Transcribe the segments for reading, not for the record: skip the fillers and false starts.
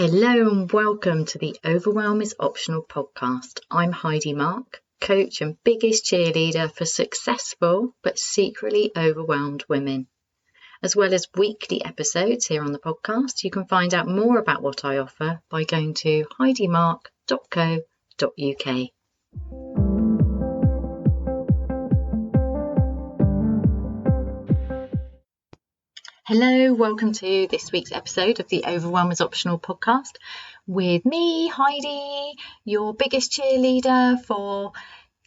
Hello and welcome to the Overwhelm is Optional podcast. I'm Heidi, Marke, coach and biggest cheerleader for successful but secretly overwhelmed women. As well as weekly episodes here on the podcast, you can find out more about what I offer by going to heidimarke.co.uk. Hello, welcome to this week's episode of the Overwhelm is Optional podcast with me, Heidi, your biggest cheerleader for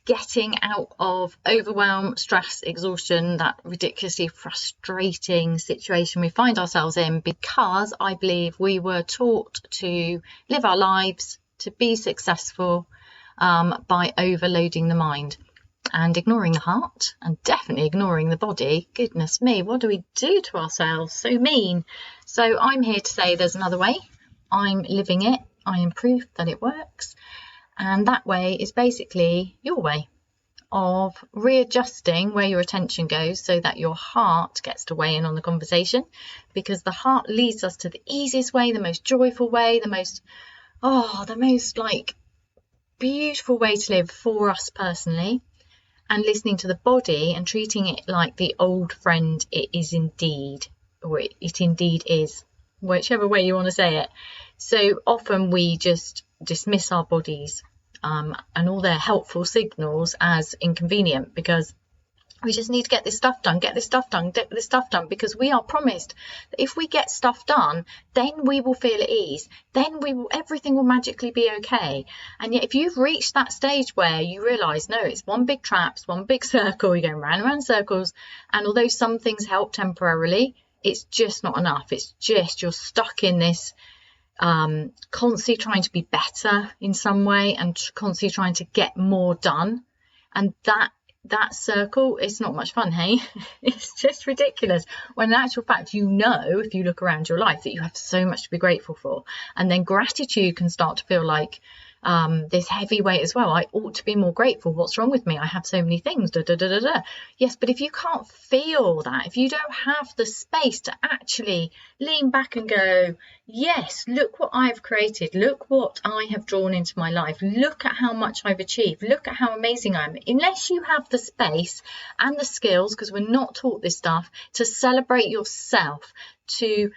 getting out of overwhelm, stress, exhaustion, that ridiculously frustrating situation we find ourselves in, because I believe we were taught to live our lives, to be successful by overloading the mind and ignoring the heart, and definitely ignoring the body. Goodness me, what do we do to ourselves? So mean. So I'm here to say there's another way. I'm living it. I am proof that it works. And that way is basically your way of readjusting where your attention goes so that your heart gets to weigh in on the conversation, because the heart leads us to the easiest way, the most joyful way, the most beautiful way to live for us personally. And listening to the body and treating it like the old friend it is indeed, or it indeed is, whichever way you want to say it. So often we just dismiss our bodies and all their helpful signals as inconvenient, because we just need to get this stuff done, because we are promised that if we get stuff done, then we will feel at ease, then everything will magically be okay. And yet if you've reached that stage where you realise, no, it's one big trap, it's one big circle, you're going round and round in circles, and although some things help temporarily, it's just not enough. It's just, you're stuck in this constantly trying to be better in some way and constantly trying to get more done. And that circle, it's not much fun, hey? It's just ridiculous. When in actual fact, you know, if you look around your life, that you have so much to be grateful for. And then gratitude can start to feel like this heavy weight as well. I ought to be more grateful. What's wrong with me? I have so many things. Yes, but if you can't feel that, if you don't have the space to actually lean back and go, yes, look what I've created. Look what I have drawn into my life. Look at how much I've achieved. Look at how amazing I am. Unless you have the space and the skills, because we're not taught this stuff, to celebrate yourself, to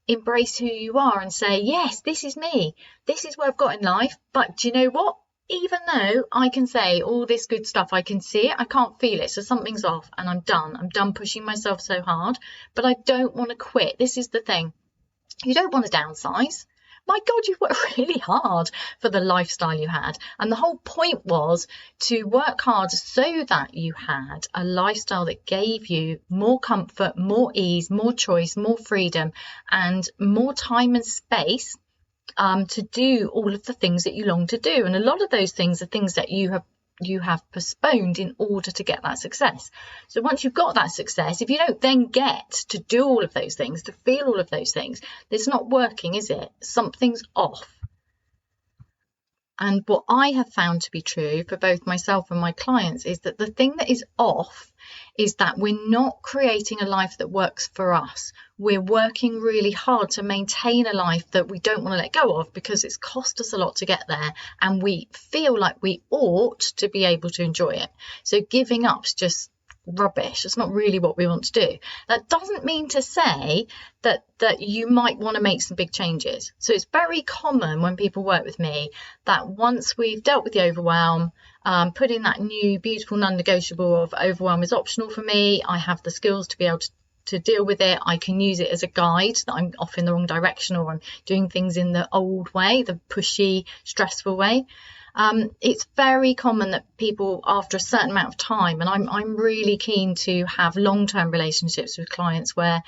embrace who you are and say, yes, this is me, this is where I've got in life. But do you know what? Even though I can say all this good stuff, I can see it, I can't feel it, so something's off and I'm done pushing myself so hard. But I don't want to quit. This is the thing, you don't want to downsize. My God, you worked really hard for the lifestyle you had. And the whole point was to work hard so that you had a lifestyle that gave you more comfort, more ease, more choice, more freedom, and more time and space to do all of the things that you long to do. And a lot of those things are things that you have postponed in order to get that success. So once you've got that success, if you don't then get to do all of those things, to feel all of those things, it's not working, is it? Something's off. And what I have found to be true for both myself and my clients is that the thing that is off is that we're not creating a life that works for us. We're working really hard to maintain a life that we don't want to let go of because it's cost us a lot to get there, and we feel like we ought to be able to enjoy it. So giving up's just rubbish. It's not really what we want to do. That doesn't mean to say that you might want to make some big changes. So it's very common when people work with me that once we've dealt with the overwhelm, put in that new beautiful non-negotiable of overwhelm is optional for me, I have the skills to be able to deal with it. I can use it as a guide that I'm off in the wrong direction, or I'm doing things in the old way, the pushy, stressful way. It's very common that people, after a certain amount of time, and I'm really keen to have long-term relationships with clients where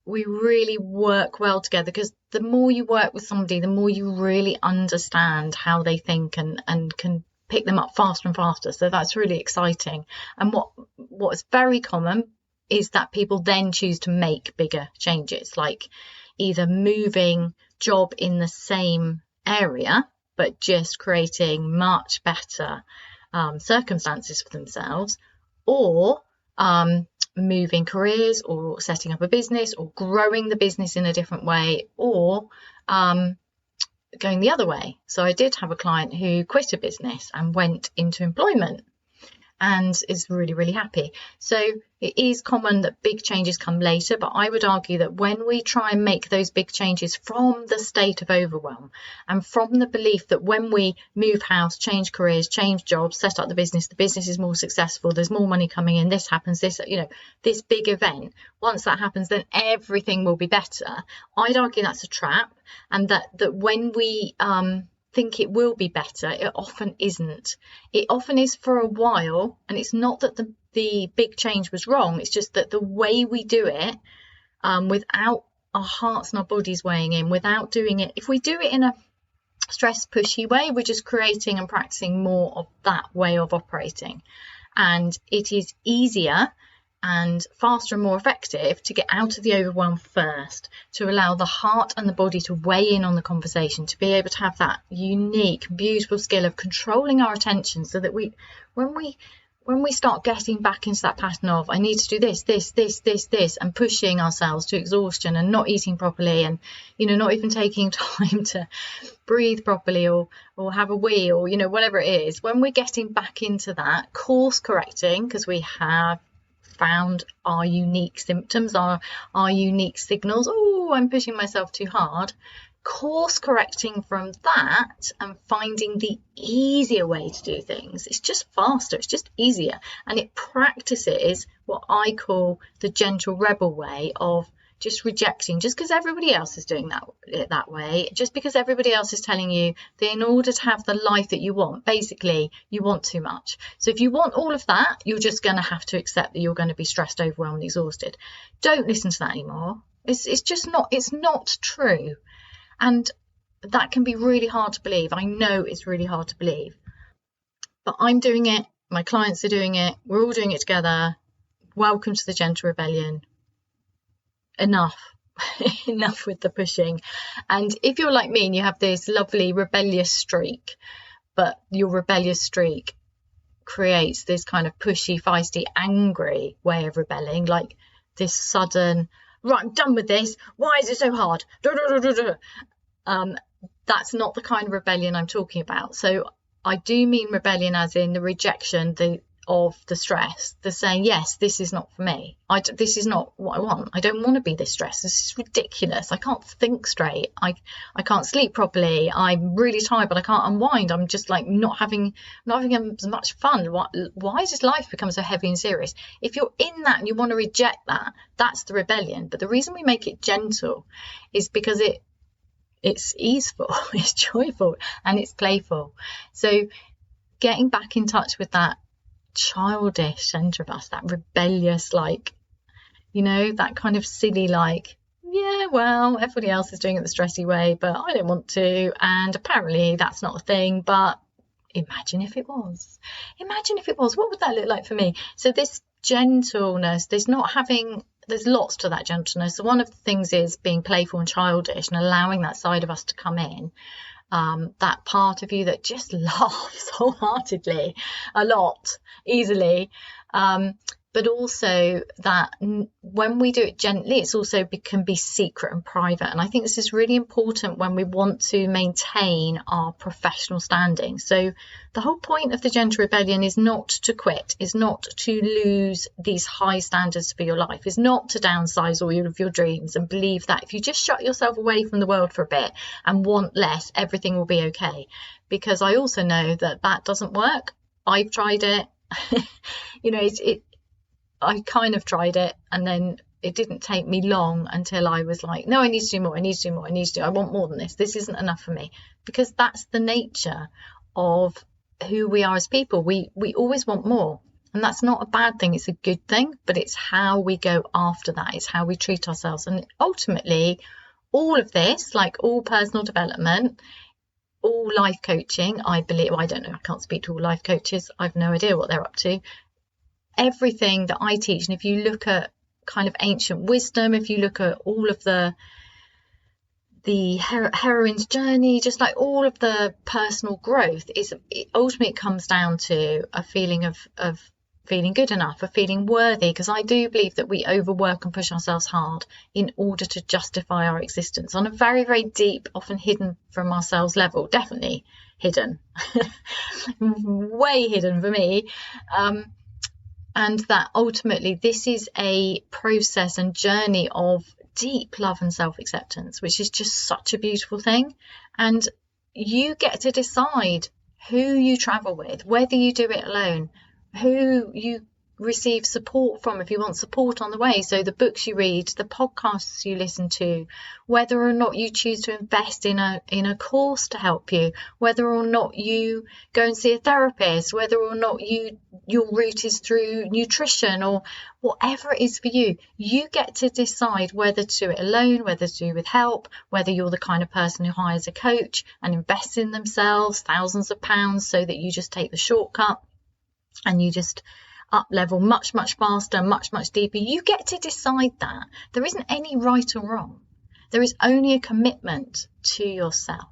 we really work well together, because the more you work with somebody, the more you really understand how they think and can pick them up faster and faster. So that's really exciting. And what is very common is that people then choose to make bigger changes, like either moving job in the same area, but just creating much better circumstances for themselves, or moving careers or setting up a business or growing the business in a different way, or going the other way. So I did have a client who quit a business and went into employment and is really, really happy. So it is common that big changes come later, but I would argue that when we try and make those big changes from the state of overwhelm and from the belief that when we move house, change careers, change jobs, set up the business is more successful, there's more money coming in, this happens, this big event, once that happens, then everything will be better. I'd argue that's a trap, and that when we think it will be better, it often isn't. It often is for a while, and it's not that the big change was wrong, it's just that the way we do it, without our hearts and our bodies weighing in, without doing it, if we do it in a stress pushy way, we're just creating and practicing more of that way of operating, and it is easier and faster and more effective to get out of the overwhelm first, to allow the heart and the body to weigh in on the conversation, to be able to have that unique, beautiful skill of controlling our attention, so that when we start getting back into that pattern of I need to do this, and pushing ourselves to exhaustion and not eating properly, and not even taking time to breathe properly or have a wee, or whatever it is, when we're getting back into that course correcting, because we have found our unique symptoms, our unique signals, I'm pushing myself too hard, course correcting from that and finding the easier way to do things. It's just faster, it's just easier, and it practices what I call the gentle rebel way of just rejecting, just because everybody else is doing that way, just because everybody else is telling you that in order to have the life that you want, basically you want too much. So if you want all of that, you're just going to have to accept that you're going to be stressed, overwhelmed, exhausted. Don't listen to that anymore. It's just not, it's not true. And that can be really hard to believe. I know it's really hard to believe, but I'm doing it, my clients are doing it, we're all doing it together. Welcome to the gentle rebellion. Enough with the pushing. And if you're like me and you have this lovely rebellious streak, but your rebellious streak creates this kind of pushy, feisty, angry way of rebelling, like this sudden, right, I'm done with this, why is it so hard, that's not the kind of rebellion I'm talking about. So I do mean rebellion as in the rejection, of the stress, the saying, yes, this is not for me, this is not what I want, I don't want to be this stressed, this is ridiculous, I can't think straight, I can't sleep properly, I'm really tired but I can't unwind, I'm just like not having as much fun, why has this life become so heavy and serious? If you're in that and you want to reject that, that's the rebellion. But the reason we make it gentle is because it's easeful, it's joyful, and it's playful. So getting back in touch with that childish centre of us, that rebellious, like, that kind of silly, like, yeah, well, everybody else is doing it the stressy way, but I don't want to, and apparently that's not a thing, but imagine if it was, what would that look like for me? So this gentleness, there's lots to that gentleness. So one of the things is being playful and childish and allowing that side of us to come in. That part of you that just laughs wholeheartedly, a lot, easily, but also that when we do it gently, it's also can be secret and private. And I think this is really important when we want to maintain our professional standing. So the whole point of the gentle rebellion is not to quit, is not to lose these high standards for your life, is not to downsize all of your dreams and believe that if you just shut yourself away from the world for a bit and want less, everything will be okay. Because I also know that doesn't work. I've tried it. I kind of tried it, and then it didn't take me long until I was like, no, I need to do more, I want more than this isn't enough for me. Because that's the nature of who we are as people. We always want more, and that's not a bad thing, it's a good thing, but it's how we go after that, it's how we treat ourselves. And ultimately all of this, like all personal development, all life coaching, I believe, I don't know, I can't speak to all life coaches, I've no idea what they're up to. Everything that I teach, and if you look at kind of ancient wisdom, if you look at all of the heroine's journey, just like all of the personal growth, ultimately it comes down to a feeling of feeling good enough, of feeling worthy, because I do believe that we overwork and push ourselves hard in order to justify our existence on a very, very deep, often hidden from ourselves level. Definitely hidden, way hidden for me. And that ultimately this is a process and journey of deep love and self-acceptance, which is just such a beautiful thing. And you get to decide who you travel with, whether you do it alone, who you receive support from if you want support on the way. So the books you read, the podcasts you listen to, whether or not you choose to invest in a course to help you, whether or not you go and see a therapist, whether or not your route is through nutrition, or whatever it is for you. You get to decide whether to do it alone, whether to do with help, whether you're the kind of person who hires a coach and invests in themselves thousands of pounds so that you just take the shortcut and you just up level much, much faster, much, much deeper. You get to decide that. There isn't any right or wrong. There is only a commitment to yourself,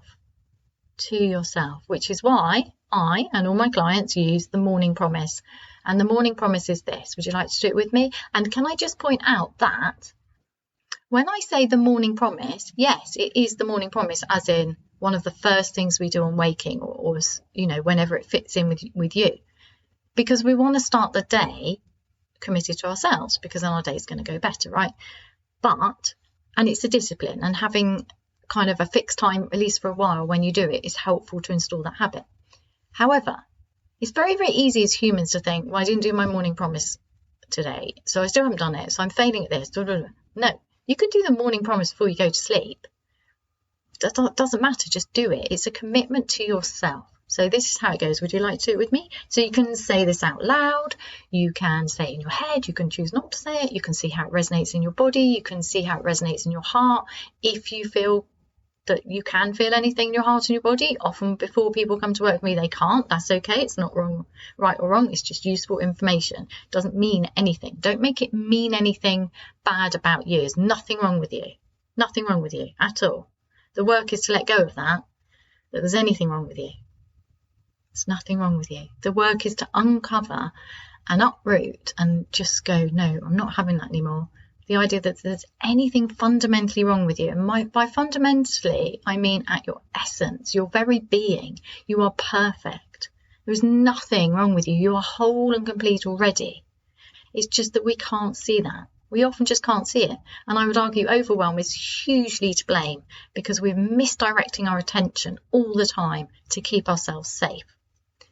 which is why I and all my clients use the morning promise. And the morning promise is this. Would you like to do it with me? And can I just point out that when I say the morning promise, yes, it is the morning promise, as in one of the first things we do on waking, or whenever it fits in with you. Because we want to start the day committed to ourselves, because then our day is going to go better, right? And it's a discipline, and having kind of a fixed time, at least for a while, when you do it, is helpful to install that habit. However, it's very, very easy as humans to think, well, I didn't do my morning promise today, so I still haven't done it, so I'm failing at this. No, you can do the morning promise before you go to sleep. That doesn't matter, just do it. It's a commitment to yourself. So this is how it goes. Would you like to do it with me? So you can say this out loud. You can say it in your head. You can choose not to say it. You can see how it resonates in your body. You can see how it resonates in your heart. If you feel that you can feel anything in your heart and your body, often before people come to work with me, they can't. That's okay. It's not wrong, right or wrong. It's just useful information. It doesn't mean anything. Don't make it mean anything bad about you. There's nothing wrong with you. Nothing wrong with you at all. The work is to let go of that there's anything wrong with you. There's nothing wrong with you. The work is to uncover and uproot and just go, no, I'm not having that anymore. The idea that there's anything fundamentally wrong with you. And by fundamentally, I mean at your essence, your very being. You are perfect. There's nothing wrong with you. You are whole and complete already. It's just that we can't see that. We often just can't see it. And I would argue overwhelm is hugely to blame, because we're misdirecting our attention all the time to keep ourselves safe.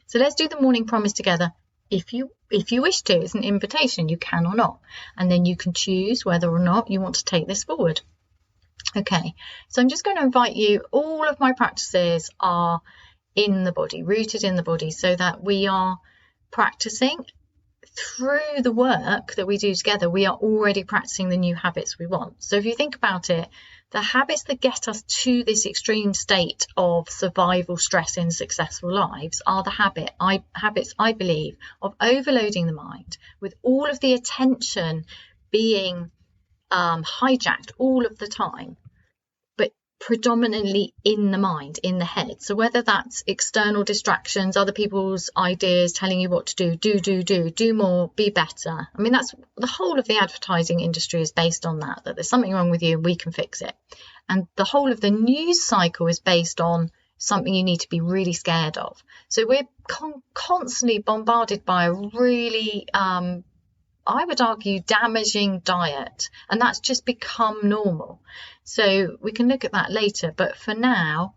So let's do the morning promise together. If you wish to, it's an invitation, you can or not. And then you can choose whether or not you want to take this forward. Okay, so I'm just going to invite you, all of my practices are in the body, rooted in the body, so that we are practicing through the work that we do together. We are already practicing the new habits we want. So if you think about it, the habits that get us to this extreme state of survival stress in successful lives are the habits, I believe, of overloading the mind with all of the attention being hijacked all of the time, but predominantly in the mind, in the head. So whether that's external distractions, other people's ideas telling you what to do more, be better. I mean, that's the whole of the advertising industry is based on that there's something wrong with you and we can fix it. And the whole of the news cycle is based on something you need to be really scared of. So we're constantly bombarded by a really, I would argue, damaging diet, and that's just become normal. So we can look at that later, but for now,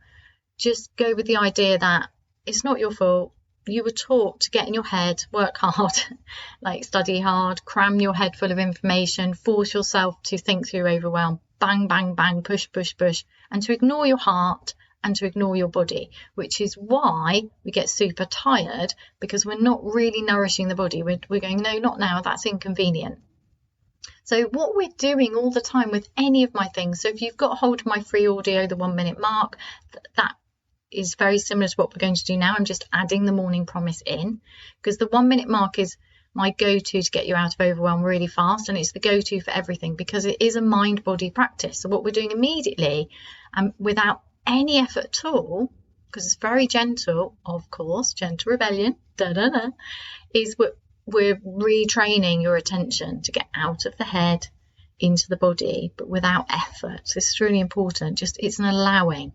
just go with the idea that it's not your fault. You were taught to get in your head, work hard, like study hard, cram your head full of information, force yourself to think through overwhelm, bang, bang, bang, push, push, push, and to ignore your heart and to ignore your body, which is why we get super tired, because we're not really nourishing the body. We're going, no, not now, that's inconvenient. So what we're doing all the time with any of my things, so if you've got hold of my free audio, the 1 minute mark, that is very similar to what we're going to do now. I'm just adding the morning promise in, because the 1 minute mark is my go-to to get you out of overwhelm really fast, and it's the go-to for everything, because it is a mind-body practice. So what we're doing immediately, without any effort at all, because it's very gentle, of course, gentle rebellion, is we're retraining your attention to get out of the head into the body, but without effort. This is really important. Just, it's an allowing.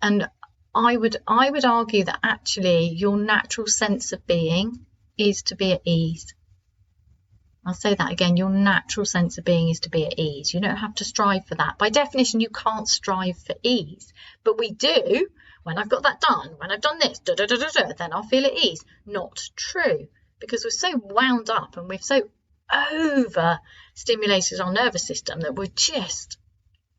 And I would argue that actually your natural sense of being is to be at ease. I'll say that again. Your natural sense of being is to be at ease. You don't have to strive for that. By definition, you can't strive for ease. But we do. When I've got that done, when I've done this, then I'll feel at ease. Not true. Because we're so wound up and we've so over-stimulated our nervous system that we're just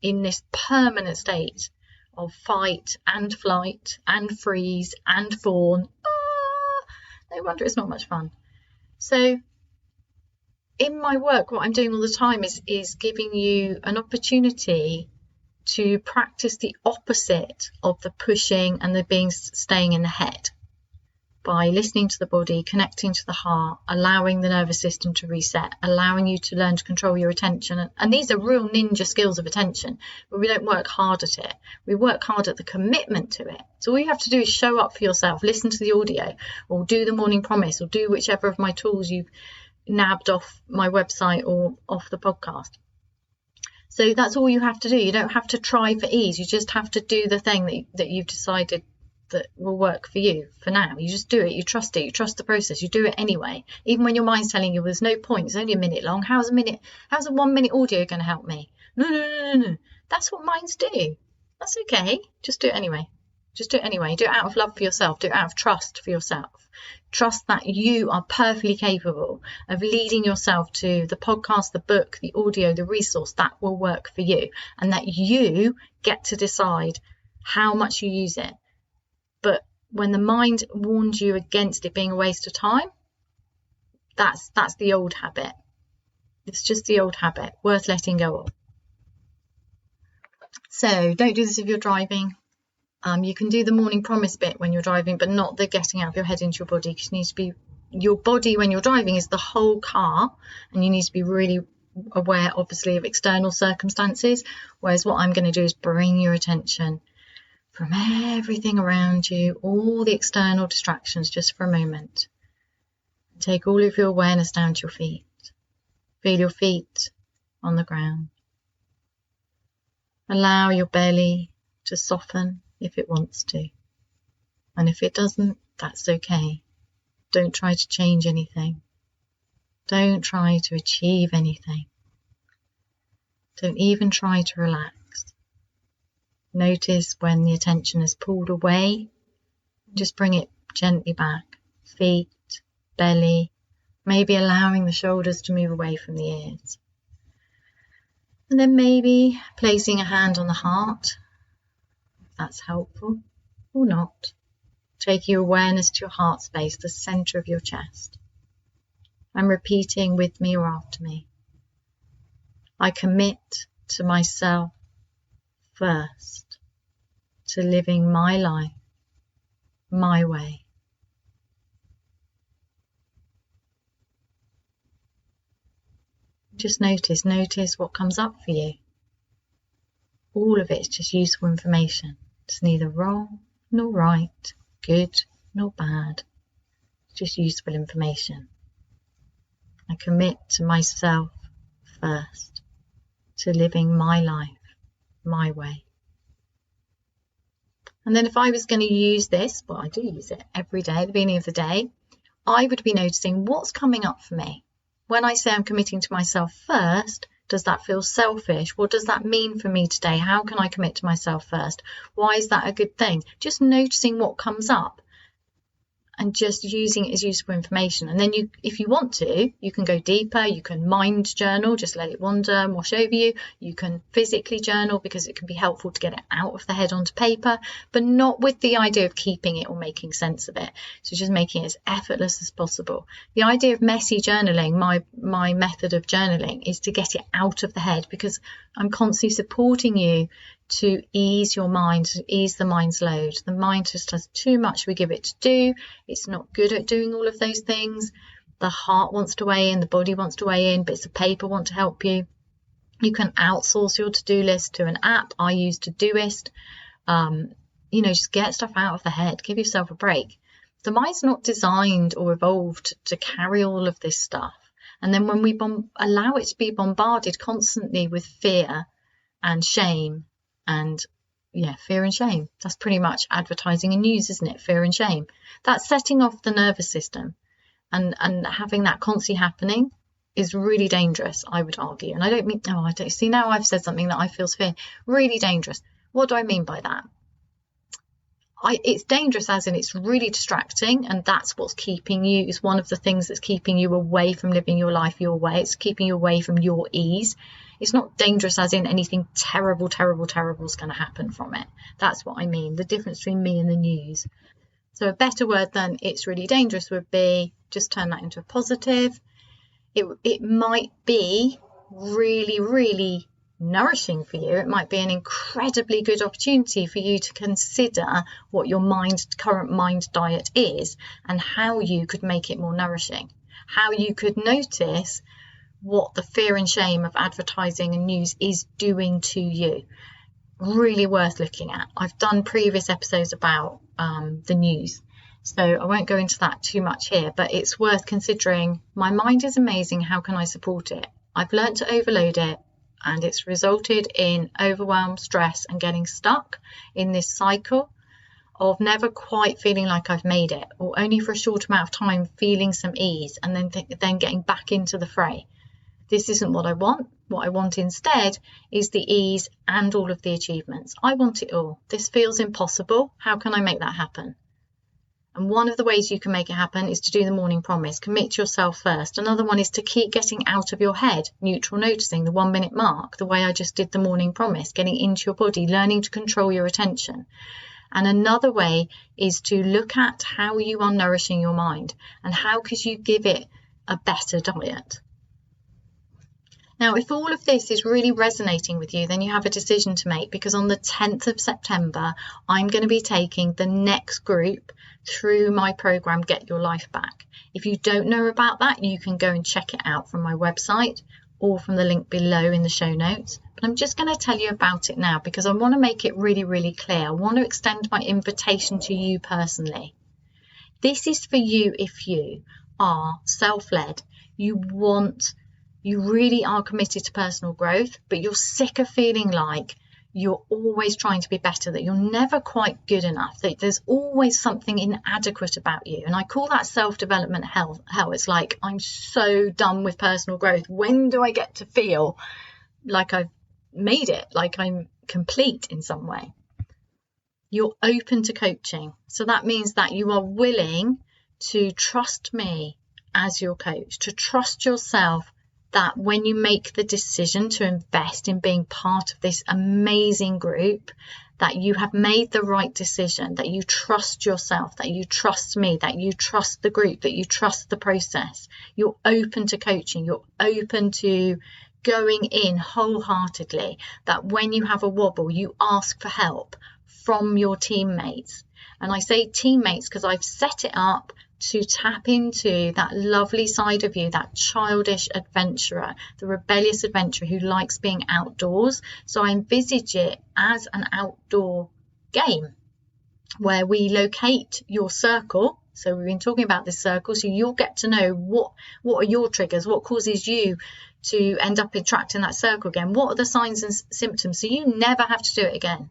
in this permanent state of fight and flight and freeze and fawn. No wonder it's not much fun. So in my work, what I'm doing all the time is giving you an opportunity to practice the opposite of the pushing and the staying in the head, by listening to the body, connecting to the heart, allowing the nervous system to reset, allowing you to learn to control your attention. And these are real ninja skills of attention, but we don't work hard at it. We work hard at the commitment to it. So all you have to do is show up for yourself, listen to the audio, or do the morning promise, or do whichever of my tools you've nabbed off my website or off the podcast. So that's all you have to do. You don't have to try for ease. You just have to do the thing that you've decided that will work for you for now. You just do it. You trust the process. You do it anyway. Even when your mind's telling you there's no point, it's only a minute long. How's a 1 minute audio going to help me? No. That's what minds do. That's okay. Just do it anyway. Just do it anyway. Do it out of love for yourself. Do it out of trust for yourself. Trust that you are perfectly capable of leading yourself to the podcast, the book, the audio, the resource that will work for you, and that you get to decide how much you use it. But when the mind warns you against it being a waste of time, that's the old habit. It's just the old habit, worth letting go of. So don't do this if you're driving. You can do the morning promise bit when you're driving, but not the getting out of your head into your body, because you need to be, your body when you're driving is the whole car, and you need to be really aware, obviously, of external circumstances. Whereas what I'm going to do is bring your attention from everything around you, all the external distractions, just for a moment. Take all of your awareness down to your feet. Feel your feet on the ground. Allow your belly to soften if it wants to. And if it doesn't, that's okay. Don't try to change anything. Don't try to achieve anything. Don't even try to relax. Notice when the attention is pulled away, just bring it gently back. Feet, belly, maybe allowing the shoulders to move away from the ears. And then maybe placing a hand on the heart, if that's helpful, or not. Taking your awareness to your heart space, the center of your chest. And repeating with me or after me. I commit to myself first, to living my life, my way. Just notice what comes up for you. All of it is just useful information. It's neither wrong nor right, good nor bad. It's just useful information. I commit to myself first, to living my life, my way. And then if I was going to use this, well, I do use it every day at the beginning of the day, I would be noticing what's coming up for me. When I say I'm committing to myself first, does that feel selfish? What does that mean for me today? How can I commit to myself first? Why is that a good thing? Just noticing what comes up and just using it as useful information. And then if you want to, you can go deeper. You can mind journal, just let it wander and wash over you. You can physically journal because it can be helpful to get it out of the head onto paper, but not with the idea of keeping it or making sense of it. So just making it as effortless as possible. The idea of messy journaling, my method of journaling, is to get it out of the head, because I'm constantly supporting you to ease your mind, to ease the mind's load. The mind just has too much we give it to do. It's not good at doing all of those things. The heart wants to weigh in, the body wants to weigh in, bits of paper want to help you. You can outsource your to-do list to an app. I use Todoist. Just get stuff out of the head. Give yourself a break. The mind's not designed or evolved to carry all of this stuff. And then when we allow it to be bombarded constantly with fear and shame and fear and shame. That's pretty much advertising and news, isn't it? Fear and shame. That's setting off the nervous system, and having that constantly happening is really dangerous, I would argue. And I don't mean, I don't see, now I've said something that I feel fear. Really dangerous. What do I mean by that? It's dangerous as in it's really distracting, and that's what's keeping you, is one of the things that's keeping you away from living your life your way. It's keeping you away from your ease. It's not dangerous as in anything terrible is going to happen from it. That's what I mean, the difference between me and the news. So a better word than it's really dangerous would be, just turn that into a positive. It might be really, really nourishing for you. It might be an incredibly good opportunity for you to consider what your current mind diet is and how you could make it more nourishing, how you could notice what the fear and shame of advertising and news is doing to you. Really worth looking at. I've done previous episodes about the news, so I won't go into that too much here, but it's worth considering. My mind is amazing. How can I support it? I've learned to overload it, and it's resulted in overwhelm, stress, and getting stuck in this cycle of never quite feeling like I've made it, or only for a short amount of time feeling some ease, and then getting back into the fray. This isn't what I want. What I want instead is the ease and all of the achievements. I want it all. This feels impossible. How can I make that happen? And one of the ways you can make it happen is to do the morning promise. Commit to yourself first. Another one is to keep getting out of your head, neutral noticing, the 1 minute mark, the way I just did the morning promise, getting into your body, learning to control your attention. And another way is to look at how you are nourishing your mind and how could you give it a better diet. Now, if all of this is really resonating with you, then you have a decision to make, because on the 10th of September, I'm going to be taking the next group through my program, Get Your Life Back. If you don't know about that, you can go and check it out from my website or from the link below in the show notes. But I'm just going to tell you about it now because I want to make it really, really clear. I want to extend my invitation to you personally. This is for you if you are self-led. You really are committed to personal growth, but you're sick of feeling like you're always trying to be better, that you're never quite good enough, that there's always something inadequate about you. And I call that self-development hell. It's like, I'm so done with personal growth. When do I get to feel like I've made it, like I'm complete in some way? You're open to coaching. So that means that you are willing to trust me as your coach, to trust yourself, that when you make the decision to invest in being part of this amazing group, that you have made the right decision, that you trust yourself, that you trust me, that you trust the group, that you trust the process. You're open to coaching. You're open to going in wholeheartedly, that when you have a wobble, you ask for help from your teammates. And I say teammates because I've set it up to tap into that lovely side of you, that childish adventurer, the rebellious adventurer who likes being outdoors. So I envisage it as an outdoor game where we locate your circle. So we've been talking about this circle, so you'll get to know what are your triggers, what causes you to end up trapped in that circle again, what are the signs and symptoms, so you never have to do it again.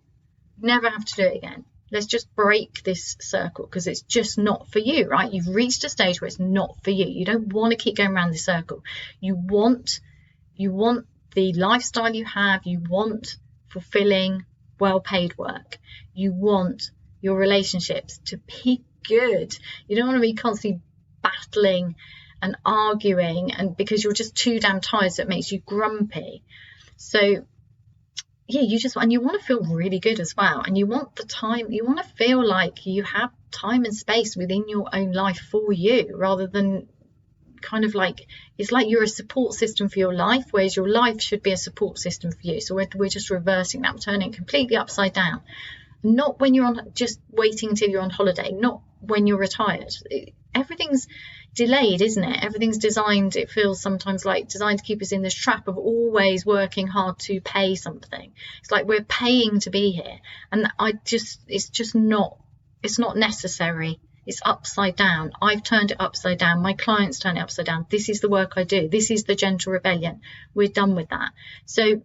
Never have to do it again. Let's just break this circle because it's just not for you, right? You've reached a stage where it's not for you. You don't want to keep going around this circle. You want the lifestyle you have. You want fulfilling, well-paid work. You want your relationships to be good. You don't want to be constantly battling and arguing, and because you're just too damn tired, so it makes you grumpy. So yeah, you want to feel really good as well, and you want to feel like you have time and space within your own life for you, rather than kind of like, it's like you're a support system for your life, whereas your life should be a support system for you. So we're just reversing that, we're turning it completely upside down. Not when you're just waiting until you're on holiday, not when you're retired. Everything's delayed, isn't it? Everything's designed, it feels sometimes like designed to keep us in this trap of always working hard to pay something. It's like we're paying to be here, and it's not necessary. It's upside down. I've turned it upside down. My clients turn it upside down. This is the work I do. This is the gentle rebellion. We're done with that. So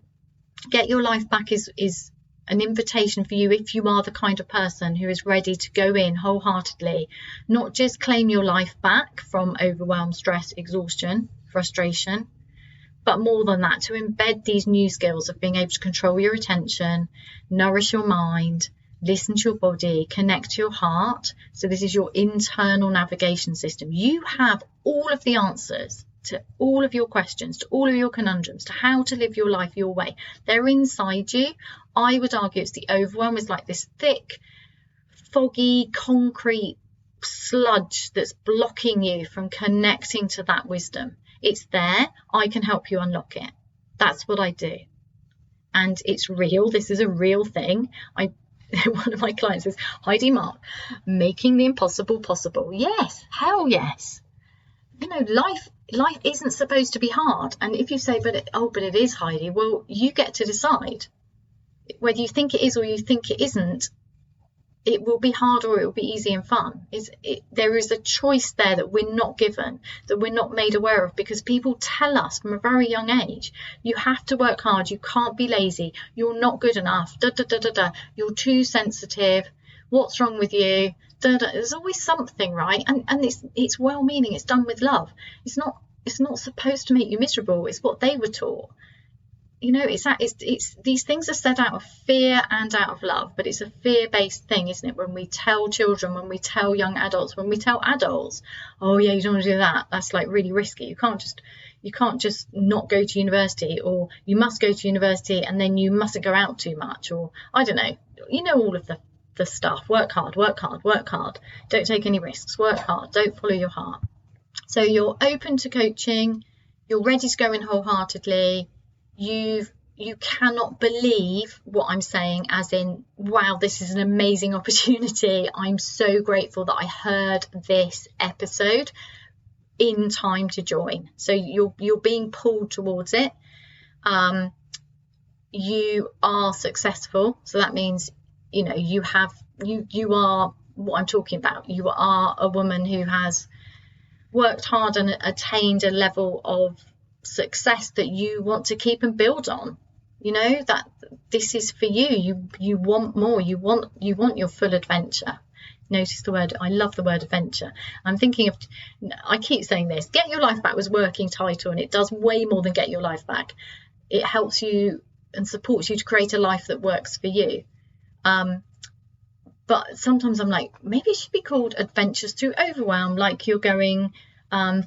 Get Your Life Back is an invitation for you if you are the kind of person who is ready to go in wholeheartedly, not just claim your life back from overwhelm, stress, exhaustion, frustration, but more than that, to embed these new skills of being able to control your attention, nourish your mind, listen to your body, connect to your heart. So this is your internal navigation system. You have all of the answers to all of your questions, to all of your conundrums, to how to live your life your way. They're inside you. I would argue it's the overwhelm is like this thick, foggy, concrete sludge that's blocking you from connecting to that wisdom. It's there. I can help you unlock it. That's what I do. And it's real. This is a real thing. One of my clients says, Heidi, Mark, making the impossible possible. Yes, hell yes. You know, life isn't supposed to be hard. And if you say, but it is, Heidi, well, you get to decide whether you think it is or you think it isn't. It will be hard or it will be easy and fun. There is a choice there that we're not given, that we're not made aware of, because people tell us from a very young age, you have to work hard, you can't be lazy, you're not good enough, you're too sensitive, what's wrong with you? There's always something, right? And it's well-meaning, it's done with love. It's not supposed to make you miserable. It's what they were taught. You know, it's these things are said out of fear and out of love, but it's a fear-based thing, isn't it? When we tell children, when we tell young adults, when we tell adults, oh yeah, you don't want to do that. That's like really risky. You can't just not go to university, or you must go to university and then you mustn't go out too much, or I don't know. You know, all of the stuff. Work hard, work hard, work hard. Don't take any risks. Work hard. Don't follow your heart. So you're open to coaching. You're ready to go in wholeheartedly. You cannot believe what I'm saying, as in, wow, this is an amazing opportunity. I'm so grateful that I heard this episode in time to join. So you're being pulled towards it. You are successful. So that means, you know, you are what I'm talking about. You are a woman who has worked hard and attained a level of success that you want to keep and build on. You know that this is for you. You want more. You want your full adventure. Notice the word. I love the word adventure. I'm thinking of, I keep saying this, Get Your Life Back was working title, and it does way more than get your life back. It helps you and supports you to create a life that works for you. But sometimes I'm like, maybe it should be called Adventures Through Overwhelm, like you're going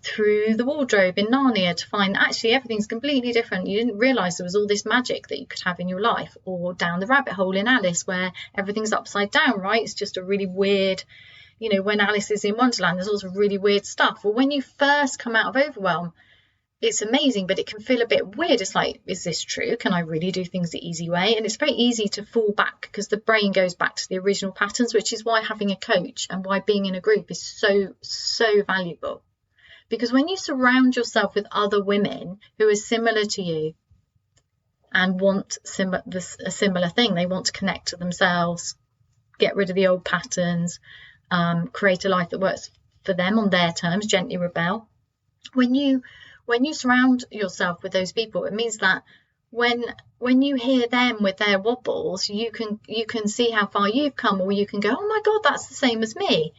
through the wardrobe in Narnia to find actually everything's completely different. You didn't realise there was all this magic that you could have in your life, or down the rabbit hole in Alice where everything's upside down, right? It's just a really weird, you know, when Alice is in Wonderland, there's also really weird stuff. Well, when you first come out of Overwhelm, it's amazing, but it can feel a bit weird. It's like, is this true? Can I really do things the easy way? And it's very easy to fall back because the brain goes back to the original patterns, which is why having a coach and why being in a group is so valuable. Because when you surround yourself with other women who are similar to you and want a similar thing, they want to connect to themselves, get rid of the old patterns, create a life that works for them on their terms, gently rebel. When you surround yourself with those people, it means that when you hear them with their wobbles, you can see how far you've come, or you can go, oh my God, that's the same as me.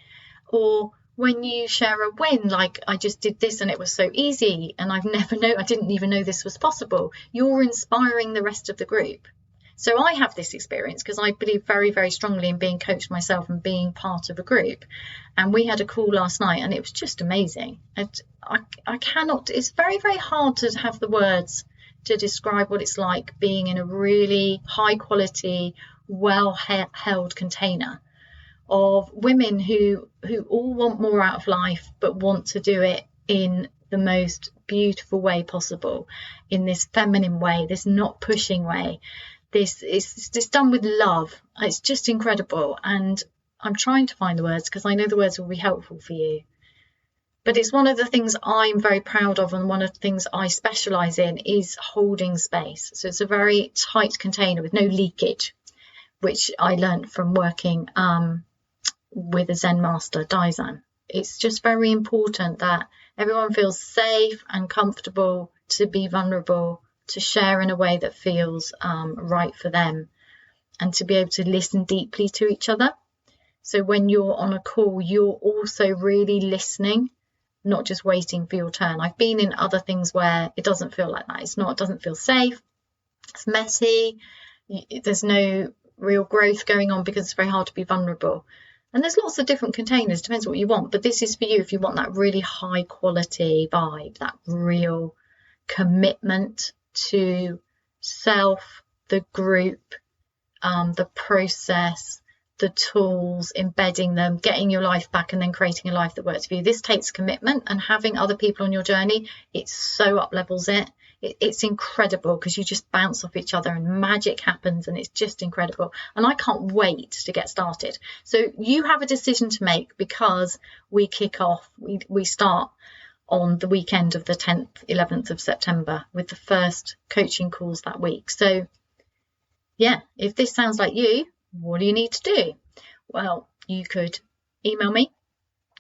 Or when you share a win, like I just did this and it was so easy and I didn't even know this was possible, you're inspiring the rest of the group. So I have this experience because I believe very, very strongly in being coached myself and being part of a group. And we had a call last night and it was just amazing. I cannot, it's very, very hard to have the words to describe what it's like being in a really high quality, well held container of women who all want more out of life, but want to do it in the most beautiful way possible, in this feminine way, this not pushing way. This is just done with love. It's just incredible. And I'm trying to find the words because I know the words will be helpful for you. But it's one of the things I'm very proud of, and one of the things I specialise in is holding space. So it's a very tight container with no leakage, which I learned from working with a Zen master, Daizan. It's just very important that everyone feels safe and comfortable to be vulnerable, to share in a way that feels right for them, and to be able to listen deeply to each other. So when you're on a call, you're also really listening, not just waiting for your turn. I've been in other things where it doesn't feel like that. It doesn't feel safe. It's messy. There's no real growth going on because it's very hard to be vulnerable. And there's lots of different containers, depends what you want. But this is for you if you want that really high quality vibe, that real commitment to self, the group, the process, the tools, embedding them, getting your life back, and then creating a life that works for you. This takes commitment, and having other people on your journey, it so up levels it. It's incredible because you just bounce off each other and magic happens, and it's just incredible. And I can't wait to get started. So you have a decision to make, because we kick off, we start on the weekend of the 10th, 11th of September with the first coaching calls that week. So yeah, if this sounds like you, what do you need to do? Well, you could email me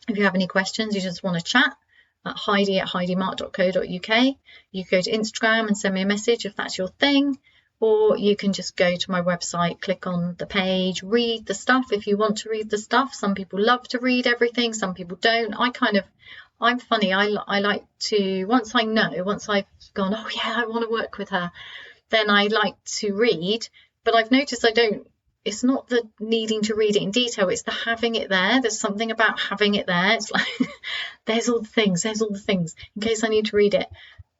if you have any questions, you just want to chat, at heidi@heidimarke.co.uk. You go to Instagram and send me a message if that's your thing, or you can just go to my website, click on the page, read the stuff if you want to read the stuff. Some people love to read everything, some people don't. I'm funny, I like to, once I've gone, oh yeah, I want to work with her, then I like to read. But I've noticed it's not the needing to read it in detail, it's the having it there. There's something about having it there. It's like, there's all the things in case I need to read it.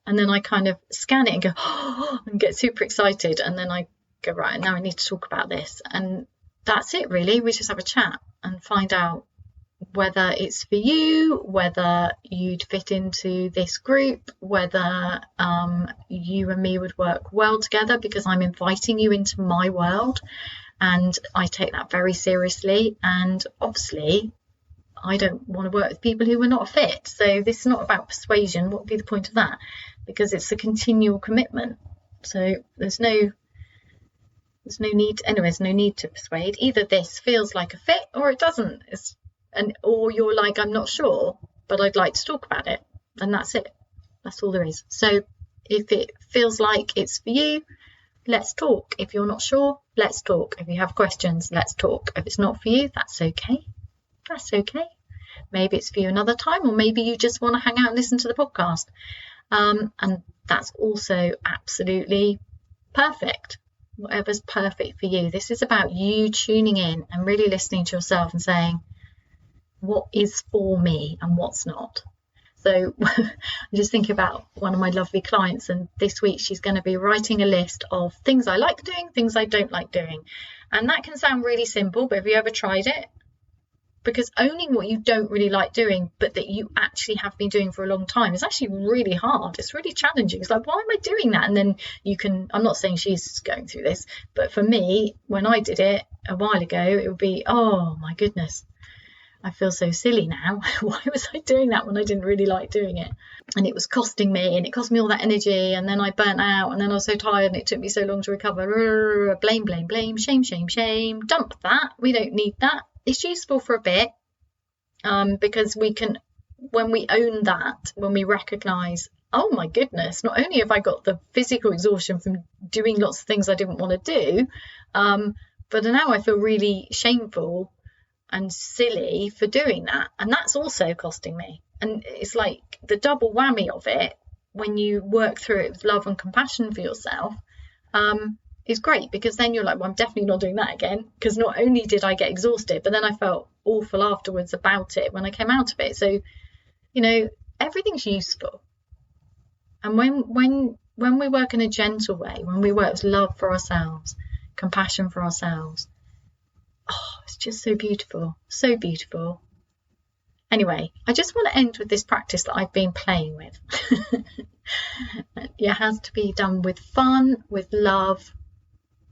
And then I kind of scan it and go, oh, and get super excited. And then I go, right, now I need to talk about this. And that's it, really. We just have a chat and find out whether it's for you, whether you'd fit into this group, whether you and me would work well together, because I'm inviting you into my world. And I take that very seriously. And obviously, I don't want to work with people who are not fit. So this is not about persuasion. What would be the point of that? Because it's a continual commitment. So there's no need. Anyway, there's no need to persuade. Either this feels like a fit or it doesn't. Or you're like, I'm not sure, but I'd like to talk about it. And that's it. That's all there is. So if it feels like it's for you, let's talk. If you're not sure, let's talk. If you have questions, let's talk. If it's not for you, that's okay. That's okay. Maybe it's for you another time, or maybe you just want to hang out and listen to the podcast. And that's also absolutely perfect. Whatever's perfect for you. This is about you tuning in and really listening to yourself and saying, what is for me and what's not. So I'm just thinking about one of my lovely clients, and this week she's going to be writing a list of things I like doing, things I don't like doing. And that can sound really simple, but have you ever tried it? Because owning what you don't really like doing, but that you actually have been doing for a long time, is actually really hard. It's really challenging. It's like, why am I doing that? And then I'm not saying she's going through this, but for me, when I did it a while ago, it would be, oh my goodness, I feel so silly now. Why was I doing that when I didn't really like doing it? And it was costing me, and it cost me all that energy, and then I burnt out, and then I was so tired, and it took me so long to recover. Blame, blame, blame, shame, shame, shame. Dump that. We don't need that. It's useful for a bit, because we can, when we own that, when we recognise, oh my goodness, not only have I got the physical exhaustion from doing lots of things I didn't want to do, but now I feel really shameful and silly for doing that, and that's also costing me. And it's like the double whammy of it, when you work through it with love and compassion for yourself, is great, because then you're like, well, I'm definitely not doing that again, because not only did I get exhausted, but then I felt awful afterwards about it when I came out of it. So everything's useful. And when we work in a gentle way, when we work with love for ourselves, compassion for ourselves, oh, it's just so beautiful, so beautiful. Anyway, I just want to end with this practice that I've been playing with. It has to be done with fun, with love.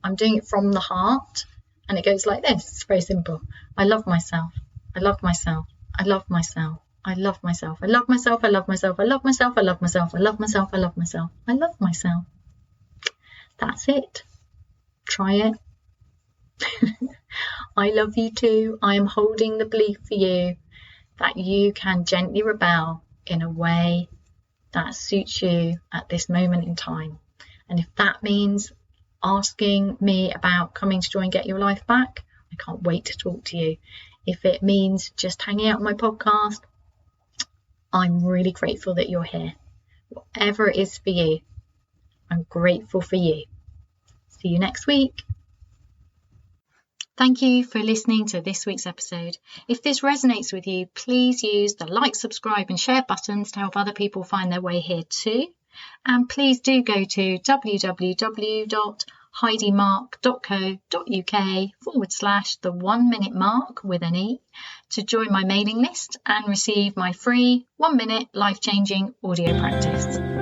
I'm doing it from the heart, and it goes like this. It's very simple. I love myself. I love myself. I love myself. I love myself. I love myself. I love myself. I love myself. I love myself. I love myself. I love myself. I love myself. That's it. Try it. I love you too. I am holding the belief for you that you can gently rebel in a way that suits you at this moment in time. And if that means asking me about coming to join Get Your Life Back, I can't wait to talk to you. If it means just hanging out on my podcast, I'm really grateful that you're here. Whatever it is for you, I'm grateful for you. See you next week. Thank you for listening to this week's episode. If this resonates with you, please use the like, subscribe and share buttons to help other people find their way here too. And please do go to www.heidimark.co.uk/the 1 minute mark with an E to join my mailing list and receive my free 1 minute life-changing audio practice.